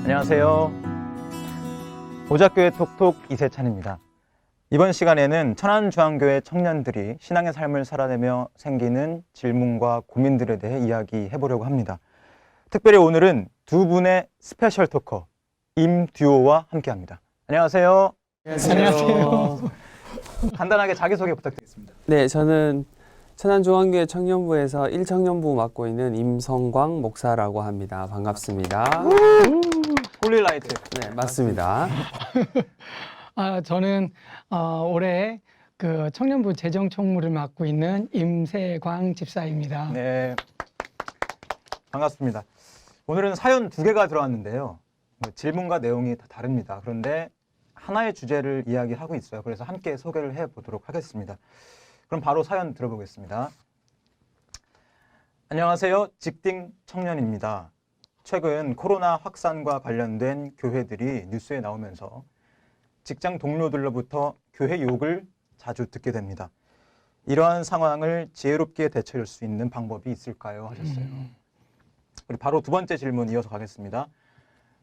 안녕하세요. 오작교회 톡톡 이세찬입니다. 이번 시간에는 천안중앙교회 청년들이 신앙의 삶을 살아내며 생기는 질문과 고민들에 대해 이야기해 보려고 합니다. 특별히 오늘은 두 분의 스페셜 토커 임듀오와 함께합니다. 안녕하세요. 안녕하세요. 간단하게 자기소개 부탁드리겠습니다. 네, 저는 천안중앙교회 청년부에서 1청년부 맡고 있는 임성광 목사라고 합니다. 반갑습니다. 홀리라이트. 네, 맞습니다. 저는 올해 그 청년부 재정총무를 맡고 있는 임세광 집사입니다. 네, 반갑습니다. 오늘은 사연 2개가 들어왔는데요. 질문과 내용이 다 다릅니다. 그런데 하나의 주제를 이야기하고 있어요. 그래서 함께 소개를 해보도록 하겠습니다. 그럼 바로 사연 들어보겠습니다. 안녕하세요. 직딩 청년입니다. 최근 코로나 확산과 관련된 교회들이 뉴스에 나오면서 직장 동료들로부터 교회 욕을 자주 듣게 됩니다. 이러한 상황을 지혜롭게 대처할 수 있는 방법이 있을까요? 하셨어요. 그리고 바로 두 번째 질문 이어서 가겠습니다.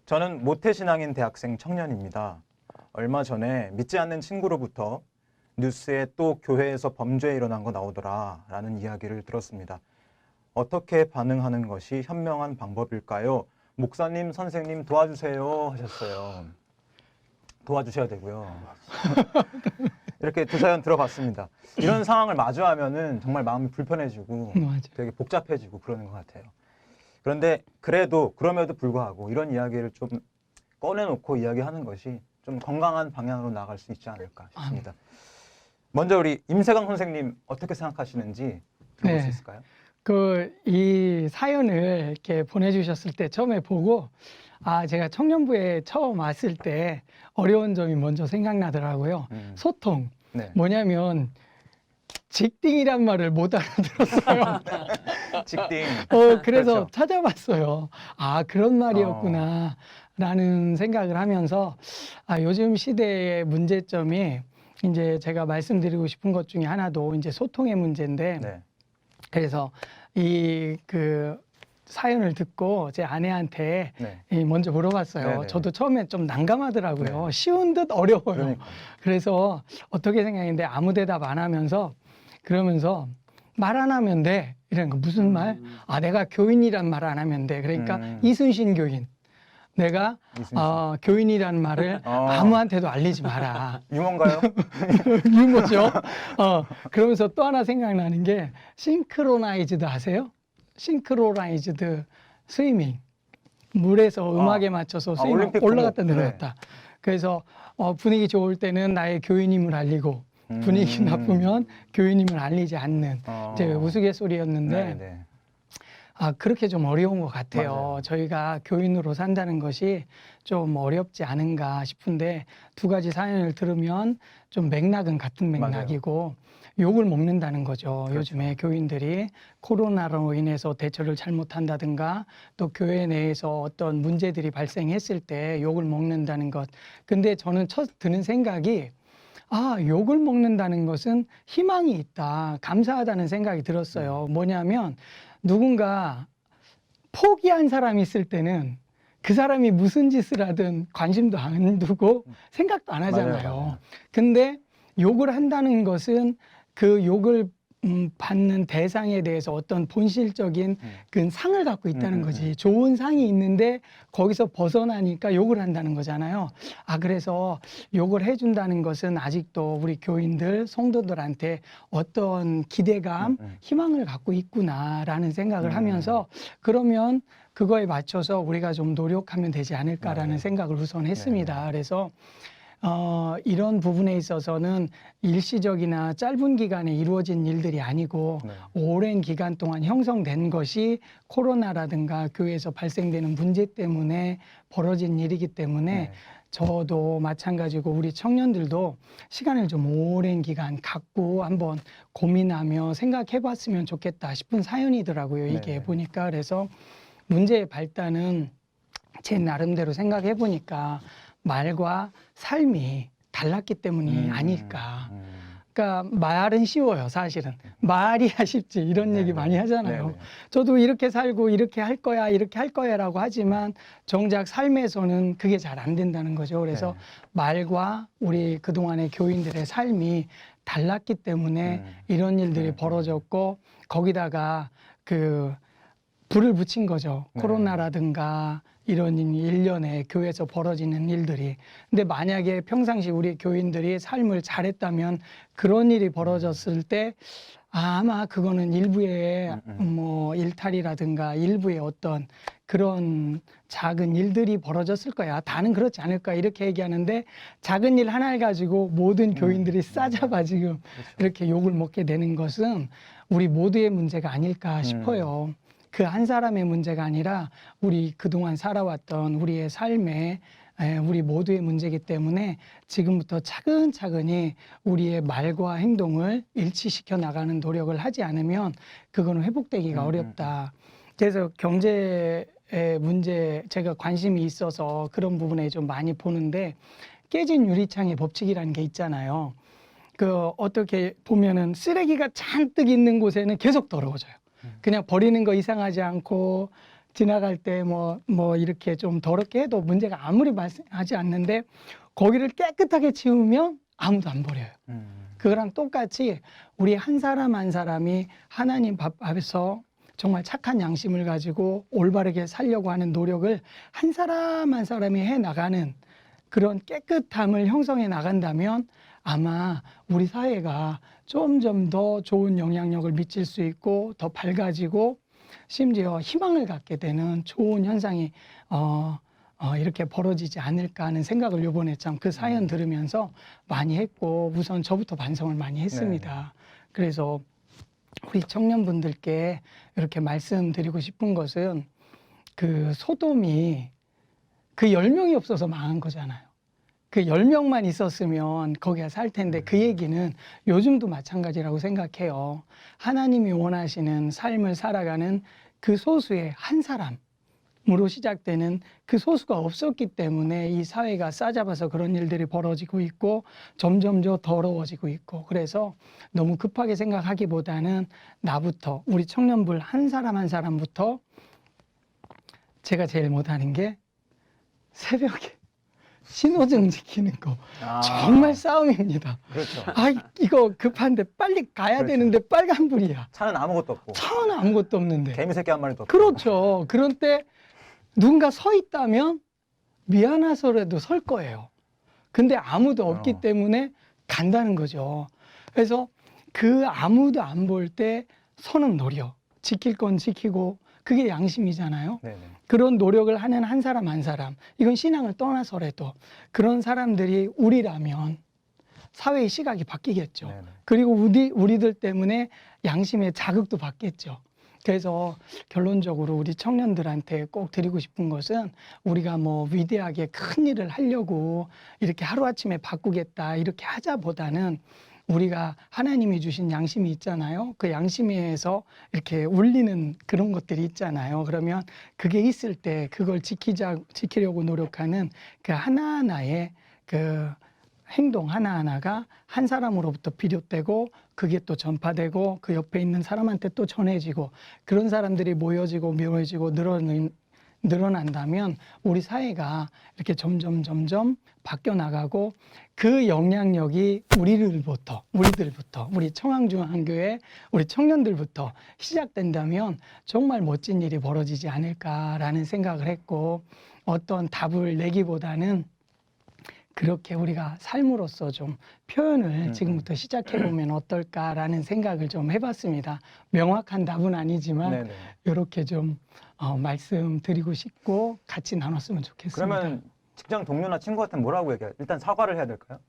저는 모태신앙인 대학생 청년입니다. 얼마 전에 믿지 않는 친구로부터 뉴스에 또 교회에서 범죄 일어난 거 나오더라 라는 이야기를 들었습니다. 어떻게 반응하는 것이 현명한 방법일까요? 목사님, 선생님 도와주세요 하셨어요. 도와주셔야 되고요. 이렇게 두 사연 들어봤습니다. 이런 상황을 마주하면은 정말 마음이 불편해지고 되게 복잡해지고 그러는 것 같아요. 그런데 그럼에도 불구하고 이런 이야기를 좀 꺼내놓고 이야기하는 것이 좀 건강한 방향으로 나아갈 수 있지 않을까 싶습니다. 먼저 우리 임세광 선생님 어떻게 생각하시는지 들어볼 수 있을까요? 이 사연을 이렇게 보내주셨을 때 처음에 보고 제가 청년부에 처음 왔을 때 어려운 점이 먼저 생각나더라고요. 소통. 네. 뭐냐면 직딩이란 말을 못 알아들었어요. 직딩. 그래서 그렇죠. 찾아봤어요. 그런 말이었구나 라는 생각을 하면서 요즘 시대의 문제점이 이제 제가 말씀드리고 싶은 것 중에 하나도 이제 소통의 문제인데 네. 그래서 그 사연을 듣고 제 아내한테 네. 먼저 물어봤어요. 네네. 저도 처음에 좀 난감하더라고요. 네. 쉬운 듯 어려워요. 그러니까요. 그래서 어떻게 생각했는데 아무 대답 안 하면서 그러면서 말 안 하면 돼. 이런 거 무슨 말? 내가 교인이란 말 안 하면 돼. 그러니까 이순신 교인. 내가 교인이라는 말을 아무한테도 알리지 마라. 유머인가요? 유머죠. 그러면서 또 하나 생각나는 게 싱크로나이즈드 아세요? 싱크로나이즈드 스위밍. 물에서 음악에 맞춰서 스위밍 올라갔다 내려갔다. 그래서 분위기 좋을 때는 나의 교인임을 알리고 분위기 나쁘면 교인임을 알리지 않는 이제 우스갯소리였는데 네. 그렇게 좀 어려운 것 같아요. 맞아요. 저희가 교인으로 산다는 것이 좀 어렵지 않은가 싶은데 두 가지 사연을 들으면 좀 맥락은 같은 맥락이고 욕을 먹는다는 거죠. 그렇죠. 요즘에 교인들이 코로나로 인해서 대처를 잘못한다든가 또 교회 내에서 어떤 문제들이 발생했을 때 욕을 먹는다는 것. 근데 저는 첫 드는 생각이 욕을 먹는다는 것은 희망이 있다. 감사하다는 생각이 들었어요. 뭐냐면 누군가 포기한 사람이 있을 때는 그 사람이 무슨 짓을 하든 관심도 안 두고 생각도 안 하잖아요. 맞아요. 근데 욕을 한다는 것은 그 욕을 받는 대상에 대해서 어떤 본질적인 그 상을 갖고 있다는 거지. 좋은 상이 있는데 거기서 벗어나니까 욕을 한다는 거잖아요. 그래서 욕을 해준다는 것은 아직도 우리 교인들, 성도들한테 어떤 기대감, 희망을 갖고 있구나라는 생각을 하면서 그러면 그거에 맞춰서 우리가 좀 노력하면 되지 않을까라는 생각을 우선 했습니다. 그래서 이런 부분에 있어서는 일시적이나 짧은 기간에 이루어진 일들이 아니고 오랜 기간 동안 형성된 것이 코로나라든가 교회에서 발생되는 문제 때문에 벌어진 일이기 때문에 저도 마찬가지고 우리 청년들도 시간을 좀 오랜 기간 갖고 한번 고민하며 생각해 봤으면 좋겠다 싶은 사연이더라고요. 이게 네. 보니까. 그래서 문제의 발단은 제 나름대로 생각해 보니까 말과 삶이 달랐기 때문이 아닐까. 그러니까 말은 쉬워요, 사실은. 말이야 쉽지 이런 네, 얘기 네. 많이 하잖아요. 네, 네. 저도 이렇게 살고 이렇게 할 거야, 이렇게 할 거야라고 하지만 정작 삶에서는 그게 잘 안 된다는 거죠. 그래서 네. 말과 우리 그동안의 교인들의 삶이 달랐기 때문에 이런 일들이 벌어졌고 거기다가 그 불을 붙인 거죠. 네. 코로나라든가 이런 일련의 교회에서 벌어지는 일들이. 근데 만약에 평상시 우리 교인들이 삶을 잘했다면 그런 일이 벌어졌을 때 아마 그거는 일부의 뭐 일탈이라든가 일부의 어떤 그런 작은 일들이 벌어졌을 거야. 다는 그렇지 않을까 이렇게 얘기하는데 작은 일 하나를 가지고 모든 교인들이 싸잡아 지금 이렇게 욕을 먹게 되는 것은 우리 모두의 문제가 아닐까 싶어요. 그 한 사람의 문제가 아니라 우리 그동안 살아왔던 우리의 삶에 우리 모두의 문제이기 때문에 지금부터 차근차근히 우리의 말과 행동을 일치시켜 나가는 노력을 하지 않으면 그거는 회복되기가 어렵다. 그래서 경제의 문제 제가 관심이 있어서 그런 부분에 좀 많이 보는데 깨진 유리창의 법칙이라는 게 있잖아요. 그 어떻게 보면은 쓰레기가 잔뜩 있는 곳에는 계속 더러워져요. 그냥 버리는 거 이상하지 않고 지나갈 때 뭐 이렇게 좀 더럽게 해도 문제가 아무리 발생하지 않는데 거기를 깨끗하게 치우면 아무도 안 버려요. 그거랑 똑같이 우리 한 사람 한 사람이 하나님 앞에서 정말 착한 양심을 가지고 올바르게 살려고 하는 노력을 한 사람 한 사람이 해 나가는 그런 깨끗함을 형성해 나간다면 아마 우리 사회가 점점 더 좋은 영향력을 미칠 수 있고 더 밝아지고 심지어 희망을 갖게 되는 좋은 현상이 이렇게 벌어지지 않을까 하는 생각을 이번에 참 그 사연 들으면서 많이 했고 우선 저부터 반성을 많이 했습니다. 그래서 우리 청년분들께 이렇게 말씀드리고 싶은 것은 그 소돔이 그 10명이 없어서 망한 거잖아요. 그 10명만 있었으면 거기가 살 텐데 그 얘기는 요즘도 마찬가지라고 생각해요. 하나님이 원하시는 삶을 살아가는 그 소수의 한 사람으로 시작되는 그 소수가 없었기 때문에 이 사회가 싸잡아서 그런 일들이 벌어지고 있고 점점 더 더러워지고 있고 그래서 너무 급하게 생각하기보다는 나부터 우리 청년들 한 사람 한 사람부터 제가 제일 못하는 게 새벽에 신호등 지키는 거 정말 싸움입니다. 그렇죠. 이거 급한데 빨리 가야 그렇죠. 되는데 빨간불이야. 차는 아무것도 없고 차는 아무것도 없는데. 개미 새끼 한 마리도 없고. 그렇죠. 그런 때 누군가 서 있다면 미안해서라도 설 거예요. 근데 아무도 없기 때문에 간다는 거죠. 그래서 그 아무도 안 볼 때 서는 노력, 지킬 건 지키고 그게 양심이잖아요. 네네. 그런 노력을 하는 한 사람 한 사람, 이건 신앙을 떠나서라도 그런 사람들이 우리라면 사회의 시각이 바뀌겠죠. 네네. 그리고 우리들 때문에 양심의 자극도 받겠죠. 그래서 결론적으로 우리 청년들한테 꼭 드리고 싶은 것은 우리가 뭐 위대하게 큰 일을 하려고 이렇게 하루아침에 바꾸겠다 이렇게 하자보다는 우리가 하나님이 주신 양심이 있잖아요. 그 양심에서 이렇게 울리는 그런 것들이 있잖아요. 그러면 그게 있을 때 그걸 지키려고 노력하는 그 하나하나의 그 행동 하나하나가 한 사람으로부터 비롯되고 그게 또 전파되고 그 옆에 있는 사람한테 또 전해지고 그런 사람들이 모여지고 늘어난다면 우리 사회가 이렇게 점점 바뀌어 나가고 그 영향력이 우리들부터 우리 청왕중앙교회 우리 청년들부터 시작된다면 정말 멋진 일이 벌어지지 않을까라는 생각을 했고 어떤 답을 내기보다는 그렇게 우리가 삶으로서 좀 표현을 지금부터 시작해보면 어떨까라는 생각을 좀 해봤습니다. 명확한 답은 아니지만 네네. 이렇게 좀 말씀드리고 싶고 같이 나눴으면 좋겠습니다. 그러면 직장 동료나 친구한테 뭐라고 얘기해요? 일단 사과를 해야 될까요?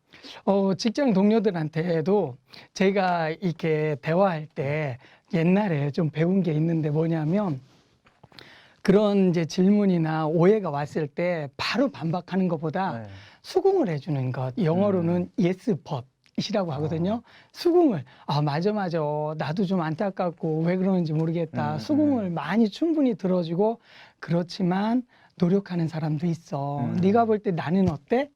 직장 동료들한테도 제가 이렇게 대화할 때 옛날에 좀 배운 게 있는데 뭐냐면 그런 이제 질문이나 오해가 왔을 때 바로 반박하는 것보다 네. 수긍을 해주는 것. 영어로는 yes but 이라고 하거든요. 수긍을 맞아 나도 좀 안타깝고 왜 그러는지 모르겠다. 수긍을 많이 충분히 들어주고 그렇지만 노력하는 사람도 있어. 네가 볼 때 나는 어때?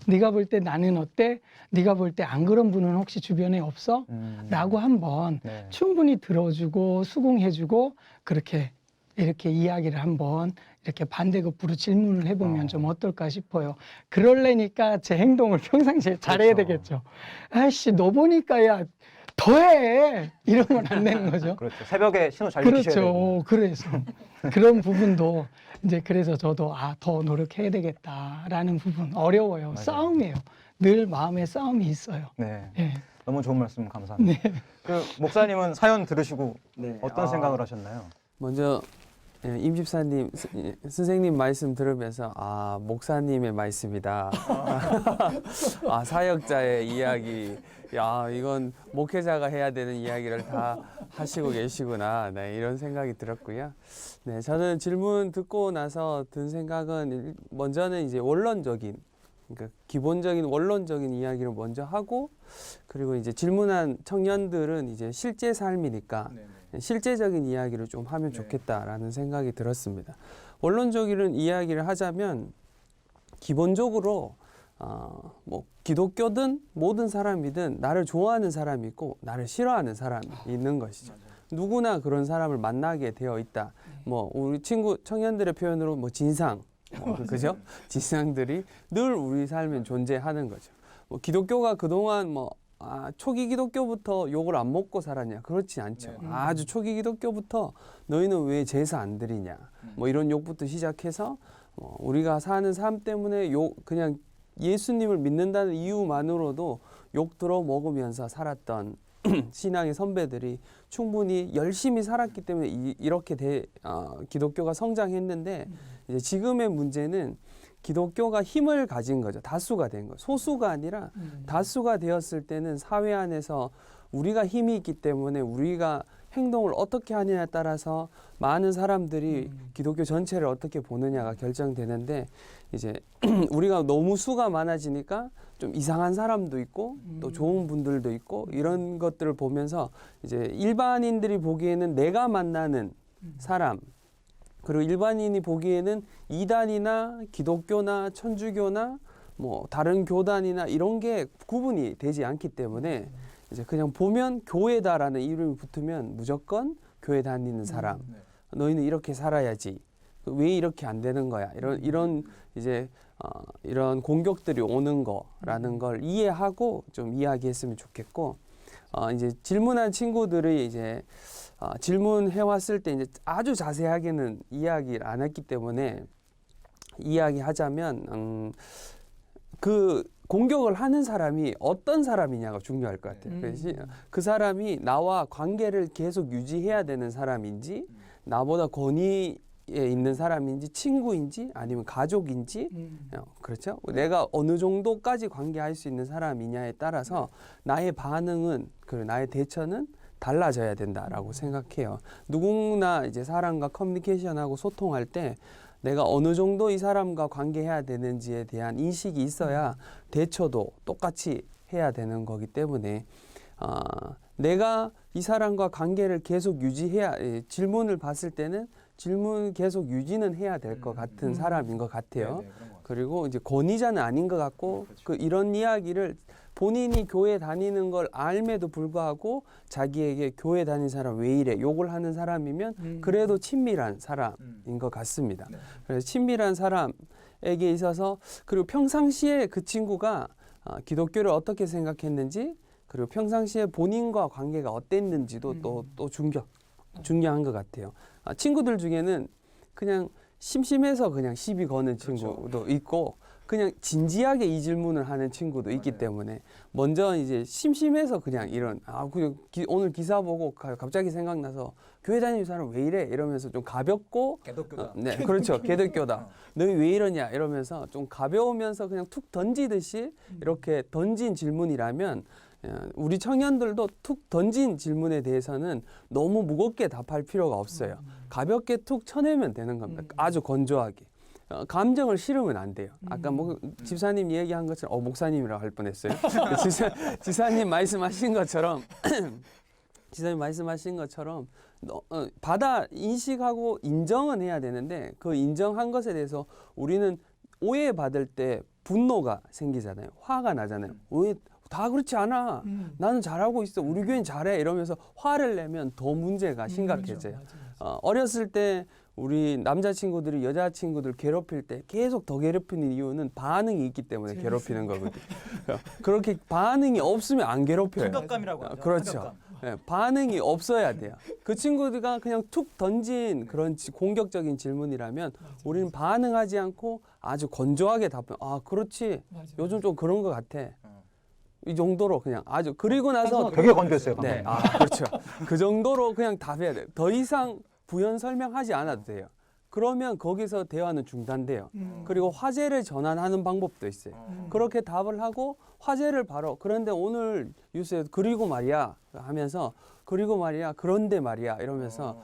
네가 볼 때 나는 어때? 네가 볼 때 안 그런 분은 혹시 주변에 없어? 라고 한번 네. 충분히 들어주고 수긍해주고 그렇게 이렇게 이야기를 한번 이렇게 반대급부로 질문을 해보면 좀 어떨까 싶어요. 그러려니까 제 행동을 평상시에 잘해야 그렇죠. 되겠죠. 아이씨, 너 보니까 야, 더해! 이러면 안 되는 거죠. 그렇죠. 새벽에 신호 잘 지키셔야 되고. 그렇죠. 그래서 그런 부분도 이제 그래서 저도 더 노력해야 되겠다라는 부분 어려워요. 맞아요. 싸움이에요. 늘 마음에 싸움이 있어요. 네. 예. 너무 좋은 말씀 감사합니다. 네. 그 목사님은 사연 들으시고 네. 어떤 생각을 하셨나요? 먼저 임 집사님 선생님 말씀 들으면서 목사님의 말씀이다. 사역자의 이야기. 야, 이건 목회자가 해야 되는 이야기를 다 하시고 계시구나. 네, 이런 생각이 들었고요. 네, 저는 질문 듣고 나서 든 생각은 먼저는 이제 원론적인, 그러니까 기본적인 원론적인 이야기를 먼저 하고, 그리고 이제 질문한 청년들은 이제 실제 삶이니까 실제적인 이야기를 좀 하면 좋겠다라는 생각이 들었습니다. 원론적인 이야기를 하자면 기본적으로 뭐 기독교든 모든 사람이든 나를 좋아하는 사람이 있고 나를 싫어하는 사람이 있는 것이죠. 누구나 그런 사람을 만나게 되어 있다. 뭐 우리 친구 청년들의 표현으로 뭐 진상, 그죠? 진상들이 늘 우리 삶에 존재하는 거죠. 뭐 기독교가 그동안 초기 기독교부터 욕을 안 먹고 살았냐? 그렇지 않죠. 아주 초기 기독교부터 너희는 왜 제사 안 드리냐? 뭐 이런 욕부터 시작해서 우리가 사는 삶 때문에 그냥 예수님을 믿는다는 이유만으로도 욕 들어 먹으면서 살았던 신앙의 선배들이 충분히 열심히 살았기 때문에 이렇게 기독교가 성장했는데 이제 지금의 문제는 기독교가 힘을 가진 거죠. 다수가 된 거죠. 소수가 아니라 다수가 되었을 때는 사회 안에서 우리가 힘이 있기 때문에 우리가 행동을 어떻게 하느냐에 따라서 많은 사람들이 기독교 전체를 어떻게 보느냐가 결정되는데 이제 우리가 너무 수가 많아지니까 좀 이상한 사람도 있고 또 좋은 분들도 있고 이런 것들을 보면서 이제 일반인들이 보기에는 내가 만나는 사람 그리고 일반인이 보기에는 이단이나 기독교나 천주교나 뭐 다른 교단이나 이런 게 구분이 되지 않기 때문에 이제 그냥 보면 교회다라는 이름이 붙으면 무조건 교회 다니는 사람. 너희는 이렇게 살아야지. 왜 이렇게 안 되는 거야? 이런 이제 이런 공격들이 오는 거라는 걸 이해하고 좀 이야기했으면 좋겠고 이제 질문한 친구들이 이제 질문해 왔을 때 이제 아주 자세하게는 이야기를 안 했기 때문에 이야기하자면 그 공격을 하는 사람이 어떤 사람이냐가 중요할 것 같아요. 그래서 그 사람이 나와 관계를 계속 유지해야 되는 사람인지 나보다 권위에 있는 사람인지 친구인지 아니면 가족인지 그렇죠? 내가 어느 정도까지 관계할 수 있는 사람이냐에 따라서 나의 반응은 그리고 나의 대처는 달라져야 된다라고 생각해요. 누구나 이제 사람과 커뮤니케이션하고 소통할 때 내가 어느 정도 이 사람과 관계해야 되는지에 대한 인식이 있어야 대처도 똑같이 해야 되는 거기 때문에 내가 이 사람과 관계를 계속 질문을 봤을 때는 질문 계속 유지는 해야 될 것 같은 사람인 것 같아요. 그리고 이제 권위자는 아닌 것 같고 이런 이야기를 본인이 교회 다니는 걸 알매도 불구하고 자기에게 교회 다니는 사람 왜 이래 욕을 하는 사람이면 그래도 친밀한 사람인 것 같습니다. 그래서 친밀한 사람에게 있어서 그리고 평상시에 그 친구가 기독교를 어떻게 생각했는지 그리고 평상시에 본인과 관계가 어땠는지도 또 중요한 것 같아요. 친구들 중에는 그냥 심심해서 그냥 시비 거는 친구도 있고 그냥 진지하게 이 질문을 하는 친구도 있기 때문에 먼저 이제 심심해서 그냥 이런 그냥 오늘 기사 보고 갑자기 생각나서 교회 다니는 사람 왜 이래 이러면서 좀 가볍고 개독교다. 네 그렇죠 개독교다 너희 왜 이러냐 이러면서 좀 가벼우면서 그냥 툭 던지듯이 이렇게 던진 질문이라면 우리 청년들도 툭 던진 질문에 대해서는 너무 무겁게 답할 필요가 없어요. 가볍게 툭 쳐내면 되는 겁니다. 아주 건조하게. 감정을 실으면 안 돼요. 아까 집사님 얘기한 것처럼 목사님이라고 할 뻔했어요. 지사님 말씀하신 것처럼 지사님 말씀하신 것처럼 받아 인식하고 인정은 해야 되는데 그 인정한 것에 대해서 우리는 오해받을 때 분노가 생기잖아요. 화가 나잖아요. 왜 다 그렇지 않아. 나는 잘하고 있어. 우리 교회는 잘해. 이러면서 화를 내면 더 문제가 심각해져요. 어렸을 때 우리 남자친구들이 여자친구들 괴롭힐 때 계속 더 괴롭히는 이유는 반응이 있기 때문에 괴롭히는 거거든요. 그렇게 반응이 없으면 안 괴롭혀요. 타격감이라고 하죠. 그렇죠. 타격감. 네, 반응이 없어야 돼요. 그 친구들과 그냥 툭 던진 그런 공격적인 질문이라면 우리는 반응하지 않고 아주 건조하게 답변. 그렇지. 요즘 좀 그런 것 같아. 이 정도로 그냥 아주 그리고 나서 되게 건조했어요. 네, 방금. 그렇죠. 그 정도로 그냥 답해야 돼요. 더 이상 부연 설명하지 않아도 돼요. 그러면 거기서 대화는 중단돼요. 그리고 화제를 전환하는 방법도 있어요. 그렇게 답을 하고 화제를 바로 그런데 오늘 뉴스에 그리고 말이야 하면서 그리고 말이야 그런데 말이야 이러면서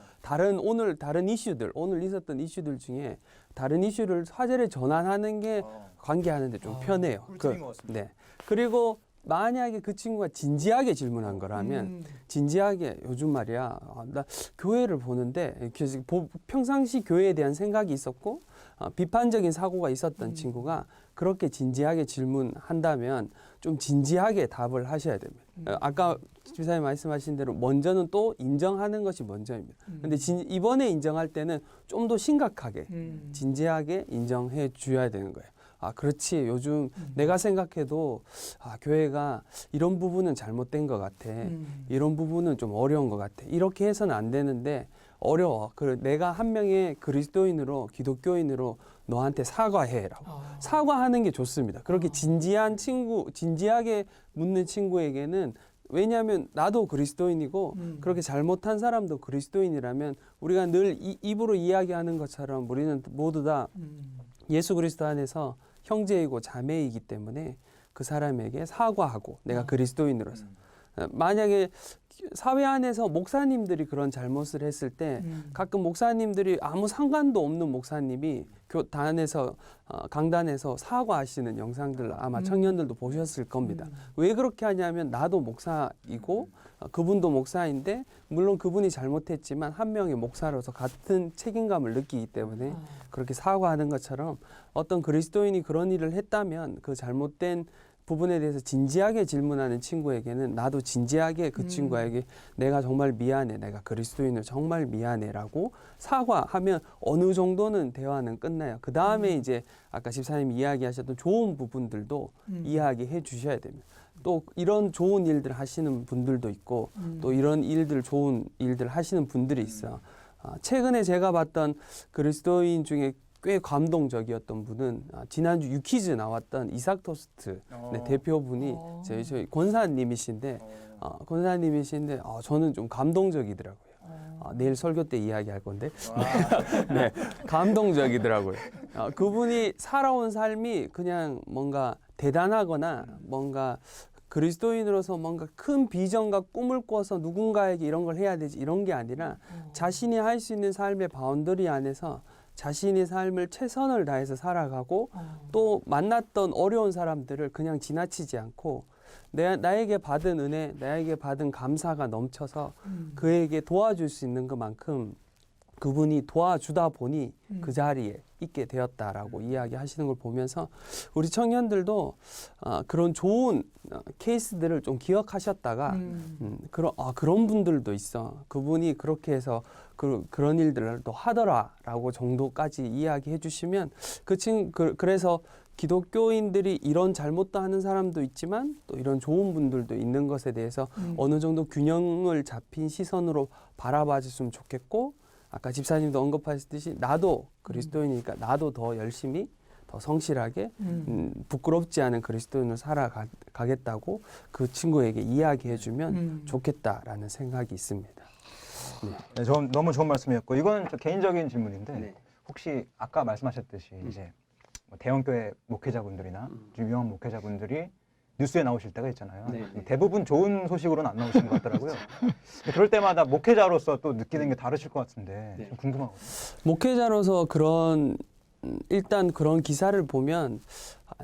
오늘 다른 이슈들 오늘 있었던 이슈들 중에 다른 이슈를 화제를 전환하는 게 관계하는데 좀 편해요. 꿀팁인 것 같습니다. 네. 그리고 만약에 그 친구가 진지하게 질문한 거라면 진지하게 요즘 말이야 나 교회를 보는데 평상시 교회에 대한 생각이 있었고 비판적인 사고가 있었던 친구가 그렇게 진지하게 질문한다면 좀 진지하게 답을 하셔야 됩니다. 아까 지사님 말씀하신 대로 먼저는 또 인정하는 것이 먼저입니다. 근데 이번에 인정할 때는 좀 더 심각하게 진지하게 인정해 주셔야 되는 거예요. 그렇지. 요즘 내가 생각해도 교회가 이런 부분은 잘못된 것 같아. 이런 부분은 좀 어려운 것 같아. 이렇게 해서는 안 되는데 어려워. 내가 한 명의 그리스도인으로 기독교인으로 너한테 사과해라고. 사과하는 게 좋습니다. 그렇게 진지하게 묻는 친구에게는 왜냐하면 나도 그리스도인이고 그렇게 잘못한 사람도 그리스도인이라면 우리가 늘 입으로 이야기하는 것처럼 우리는 모두 다 예수 그리스도 안에서 형제이고 자매이기 때문에 그 사람에게 사과하고 내가 그리스도인으로서 만약에 사회 안에서 목사님들이 그런 잘못을 했을 때 가끔 목사님들이 아무 상관도 없는 목사님이 교단에서 강단에서 사과하시는 영상들 아마 청년들도 보셨을 겁니다. 왜 그렇게 하냐면 나도 목사이고 그분도 목사인데 물론 그분이 잘못했지만 한 명의 목사로서 같은 책임감을 느끼기 때문에 그렇게 사과하는 것처럼 어떤 그리스도인이 그런 일을 했다면 그 잘못된 부분에 대해서 진지하게 질문하는 친구에게는 나도 진지하게 그 친구에게 내가 정말 미안해. 내가 그리스도인을 정말 미안해라고 사과하면 어느 정도는 대화는 끝나요. 그 다음에 이제 아까 집사님이 이야기하셨던 좋은 부분들도 이야기해 주셔야 됩니다. 또 이런 좋은 일들 하시는 분들도 있고 또 이런 일들 좋은 일들 하시는 분들이 있어요. 최근에 제가 봤던 그리스도인 중에 꽤 감동적이었던 분은 지난주 유퀴즈 나왔던 이삭 토스트 대표분이 저희 권사님이신데 저는 좀 감동적이더라고요. 내일 설교 때 이야기할 건데 네, 감동적이더라고요. 그분이 살아온 삶이 그냥 뭔가 대단하거나 뭔가 그리스도인으로서 뭔가 큰 비전과 꿈을 꿔서 누군가에게 이런 걸 해야 되지 이런 게 아니라 자신이 할 수 있는 삶의 바운더리 안에서 자신의 삶을 최선을 다해서 살아가고 또 만났던 어려운 사람들을 그냥 지나치지 않고 나에게 받은 은혜, 나에게 받은 감사가 넘쳐서 그에게 도와줄 수 있는 것만큼 그분이 도와주다 보니 그 자리에 있게 되었다라고 이야기하시는 걸 보면서 우리 청년들도 그런 좋은 케이스들을 좀 기억하셨다가 그런 분들도 있어. 그분이 그렇게 해서 그런 일들을 또 하더라라고 정도까지 이야기해 주시면 그래서 기독교인들이 이런 잘못도 하는 사람도 있지만 또 이런 좋은 분들도 있는 것에 대해서 어느 정도 균형을 잡힌 시선으로 바라봐 줬으면 좋겠고 아까 집사님도 언급하셨듯이 나도 그리스도인이니까 나도 더 열심히 더 성실하게 부끄럽지 않은 그리스도인으로 살아가겠다고 그 친구에게 이야기해주면 좋겠다라는 생각이 있습니다. 네, 너무 좋은 말씀이었고 이건 저 개인적인 질문인데 네. 혹시 아까 말씀하셨듯이 이제 뭐 대형교회 목회자분들이나 좀 유명한 목회자분들이 뉴스에 나오실 때가 있잖아요. 네, 네. 대부분 좋은 소식으로는 안 나오시는 것 같더라고요. 그럴 때마다 목회자로서 또 느끼는 게 다르실 것 같은데 네. 좀 궁금하거든요. 목회자로서 일단 그런 기사를 보면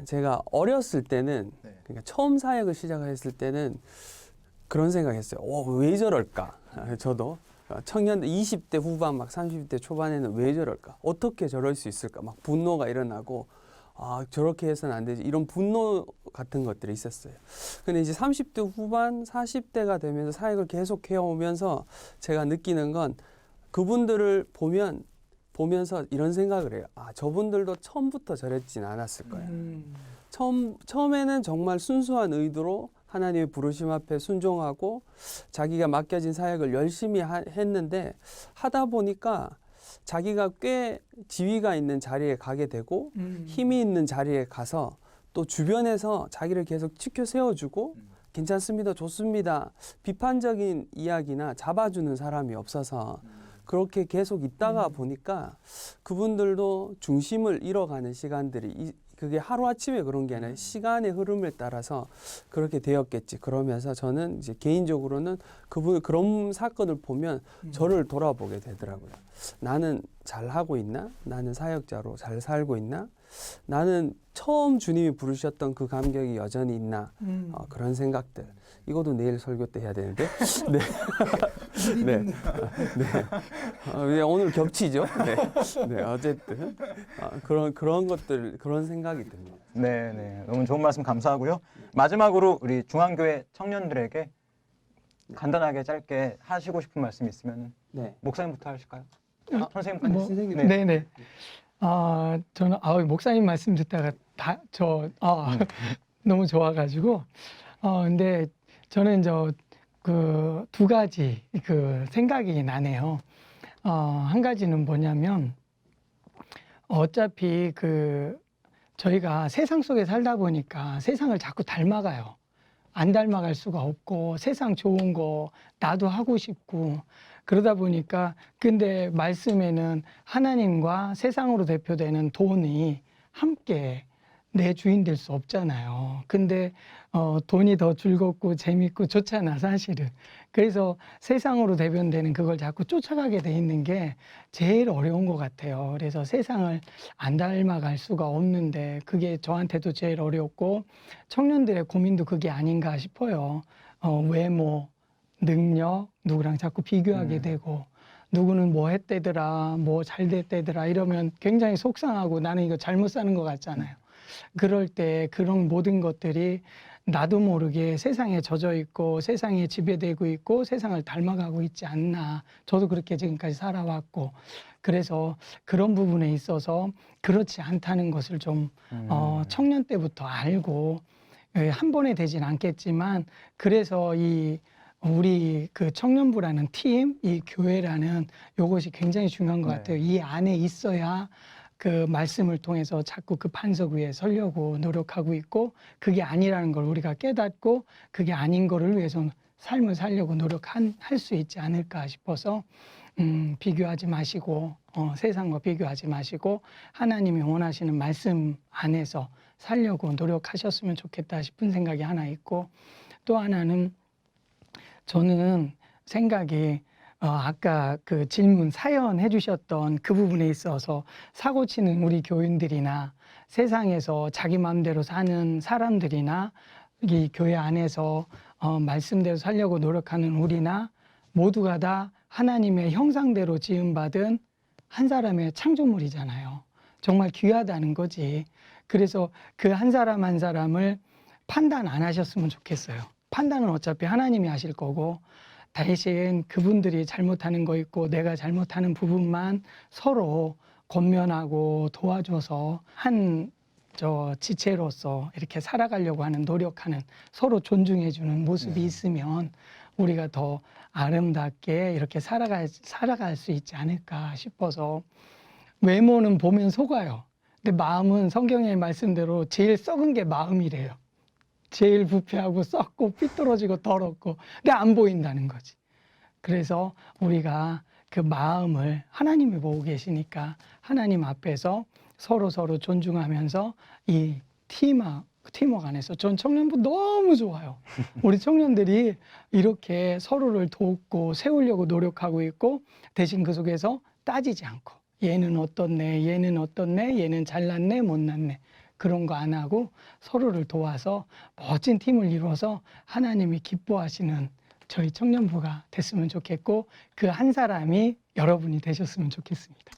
제가 어렸을 때는 네. 그러니까 처음 사역을 시작했을 때는 그런 생각했어요. 왜 저럴까? 저도 청년들 20대 후반 막 30대 초반에는 왜 저럴까? 어떻게 저럴 수 있을까? 막 분노가 일어나고 저렇게 해서는 안 되지. 이런 분노 같은 것들이 있었어요. 근데 이제 30대 후반, 40대가 되면서 사역을 계속 해오면서 제가 느끼는 건 그분들을 보면서 이런 생각을 해요. 저분들도 처음부터 저랬진 않았을 거야. 처음에는 정말 순수한 의도로 하나님의 부르심 앞에 순종하고 자기가 맡겨진 사역을 열심히 했는데 하다 보니까 자기가 꽤 지위가 있는 자리에 가게 되고 힘이 있는 자리에 가서 또 주변에서 자기를 계속 지켜 세워주고 괜찮습니다, 좋습니다, 비판적인 이야기나 잡아주는 사람이 없어서 그렇게 계속 있다가 보니까 그분들도 중심을 잃어가는 시간들이 그게 하루아침에 그런 게 아니라 시간의 흐름에 따라서 그렇게 되었겠지. 그러면서 저는 이제 개인적으로는 그런 사건을 보면 저를 돌아보게 되더라고요. 나는 잘하고 있나? 나는 사역자로 잘 살고 있나? 나는 처음 주님이 부르셨던 그 감격이 여전히 있나? 그런 생각들. 이것도 내일 설교 때 해야 되는데. 네. 네. 네. 오늘 겹치죠. 네. 네. 어쨌든 그런 것들, 그런 생각이 듭니다. 네. 너무 좋은 말씀 감사하고요. 마지막으로 우리 중앙교회 청년들에게 간단하게 짧게 하시고 싶은 말씀 있으면 네. 목사님부터 하실까요? 선생님까지. 선생님. 네네. 저는 목사님 말씀 듣다가 너무 좋아가지고 근데 저는 그 두 가지 그 생각이 나네요. 한 가지는 뭐냐면 어차피 저희가 세상 속에 살다 보니까 세상을 자꾸 닮아가요. 안 닮아갈 수가 없고 세상 좋은 거 나도 하고 싶고 그러다 보니까 근데 말씀에는 하나님과 세상으로 대표되는 돈이 함께 내 주인 될 수 없잖아요. 근데 돈이 더 즐겁고 재밌고 좋잖아 사실은. 그래서 세상으로 대변되는 그걸 자꾸 쫓아가게 돼 있는 게 제일 어려운 것 같아요. 그래서 세상을 안 닮아갈 수가 없는데 그게 저한테도 제일 어렵고 청년들의 고민도 그게 아닌가 싶어요. 외모, 능력, 누구랑 자꾸 비교하게 되고 누구는 뭐 했대더라, 뭐 잘 됐대더라 이러면 굉장히 속상하고 나는 이거 잘못 사는 것 같잖아요. 그럴 때 그런 모든 것들이 나도 모르게 세상에 젖어 있고 세상에 지배되고 있고 세상을 닮아가고 있지 않나. 저도 그렇게 지금까지 살아왔고 그래서 그런 부분에 있어서 그렇지 않다는 것을 좀 청년 때부터 알고 한 번에 되진 않겠지만 그래서 우리 그 청년부라는 팀, 이 교회라는 요것이 굉장히 중요한 것 같아요. 이 안에 있어야 그 말씀을 통해서 자꾸 그 반석 위에 서려고 노력하고 있고 그게 아니라는 걸 우리가 깨닫고 그게 아닌 거를 위해서 삶을 살려고 노력할 수 있지 않을까 싶어서 비교하지 마시고 세상과 비교하지 마시고 하나님이 원하시는 말씀 안에서 살려고 노력하셨으면 좋겠다 싶은 생각이 하나 있고 또 하나는 저는 생각이 아까 그 질문 사연 해주셨던 그 부분에 있어서 사고 치는 우리 교인들이나 세상에서 자기 마음대로 사는 사람들이나 이 교회 안에서 말씀대로 살려고 노력하는 우리나 모두가 다 하나님의 형상대로 지음받은 한 사람의 창조물이잖아요. 정말 귀하다는 거지. 그래서 그 한 사람 한 사람을 판단 안 하셨으면 좋겠어요. 판단은 어차피 하나님이 하실 거고 대신 그분들이 잘못하는 거 있고 내가 잘못하는 부분만 서로 권면하고 도와줘서 지체로서 이렇게 살아가려고 하는 노력하는 서로 존중해주는 모습이 있으면 우리가 더 아름답게 이렇게 살아갈 수 있지 않을까 싶어서 외모는 보면 속아요. 근데 마음은 성경의 말씀대로 제일 썩은 게 마음이래요. 제일 부패하고 썩고 삐뚤어지고 더럽고 근데 안 보인다는 거지. 그래서 우리가 그 마음을 하나님이 보고 계시니까 하나님 앞에서 서로 존중하면서 이 팀워크 안에서 전 청년부 너무 좋아요. 우리 청년들이 이렇게 서로를 돕고 세우려고 노력하고 있고 대신 그 속에서 따지지 않고 얘는 어떻네, 얘는 어떻네, 얘는 잘났네, 못났네 그런 거 안 하고 서로를 도와서 멋진 팀을 이루어서 하나님이 기뻐하시는 저희 청년부가 됐으면 좋겠고 그 한 사람이 여러분이 되셨으면 좋겠습니다.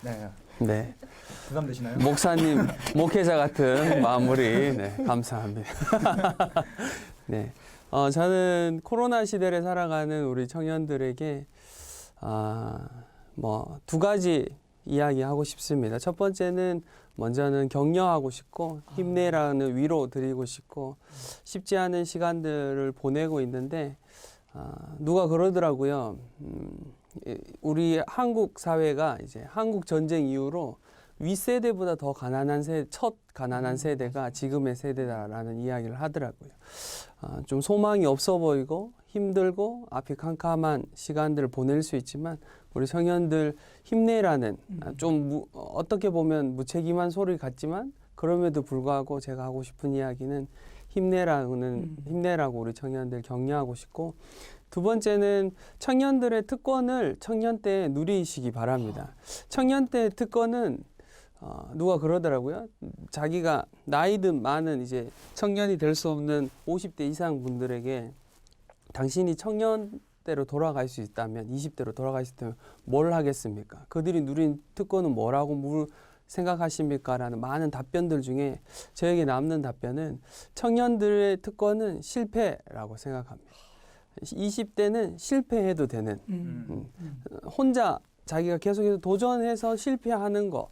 네. 네. 부담되시나요? 목사님, 목회자 같은 마무리. 네, 감사합니다. 네. 저는 코로나 시대를 살아가는 우리 청년들에게, 두 가지 이야기 하고 싶습니다. 첫 번째는 먼저는 격려하고 싶고, 힘내라는 위로 드리고 싶고, 쉽지 않은 시간들을 보내고 있는데, 누가 그러더라고요. 우리 한국 사회가 이제 한국 전쟁 이후로 윗세대보다 더 첫 가난한 세대가 지금의 세대다라는 이야기를 하더라고요. 좀 소망이 없어 보이고 힘들고 앞이 캄캄한 시간들을 보낼 수 있지만 우리 청년들 힘내라는 어떻게 보면 무책임한 소리 같지만 그럼에도 불구하고 제가 하고 싶은 이야기는 힘내라고 우리 청년들 격려하고 싶고 두 번째는 청년들의 특권을 청년 때 누리시기 바랍니다. 청년 때 특권은 누가 그러더라고요. 자기가 나이든 많은 이제 청년이 될 수 없는 50대 이상 분들에게 당신이 청년 때로 돌아갈 수 있다면 20대로 돌아갈 수 있다면 뭘 하겠습니까? 그들이 누린 특권은 뭐라고 생각하십니까? 라는 많은 답변들 중에 저에게 남는 답변은 청년들의 특권은 실패라고 생각합니다. 20대는 실패해도 되는 혼자 자기가 계속해서 도전해서 실패하는 거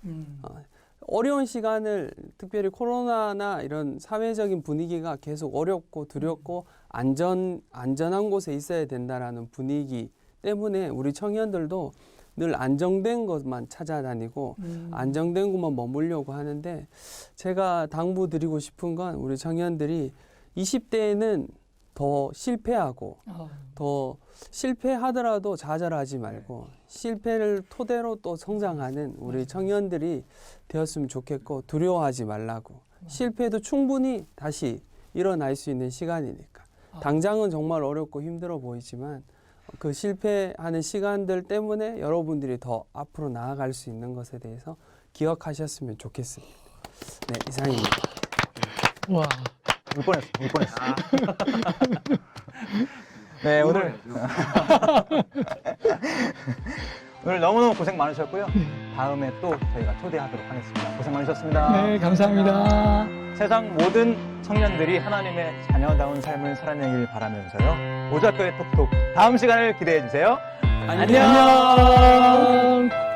어려운 시간을 특별히 코로나나 이런 사회적인 분위기가 계속 어렵고 두렵고 안전한 곳에 있어야 된다라는 분위기 때문에 우리 청년들도 늘 안정된 것만 찾아다니고 안정된 곳만 머물려고 하는데 제가 당부드리고 싶은 건 우리 청년들이 20대에는 더 실패하고 더 실패하더라도 좌절하지 말고 실패를 토대로 또 성장하는 우리 청년들이 되었으면 좋겠고 두려워하지 말라고 실패도 충분히 다시 일어날 수 있는 시간이니까 당장은 정말 어렵고 힘들어 보이지만 그 실패하는 시간들 때문에 여러분들이 더 앞으로 나아갈 수 있는 것에 대해서 기억하셨으면 좋겠습니다. 네, 이상입니다. 와. 울 뻔했어. 네, 오늘 너무너무 고생 많으셨고요. 다음에 또 저희가 초대하도록 하겠습니다. 고생 많으셨습니다. 네, 감사합니다. 세상 모든 청년들이 하나님의 자녀다운 삶을 살아내길 바라면서요. 오작교의 톡톡 다음 시간을 기대해 주세요. 안녕. 안녕.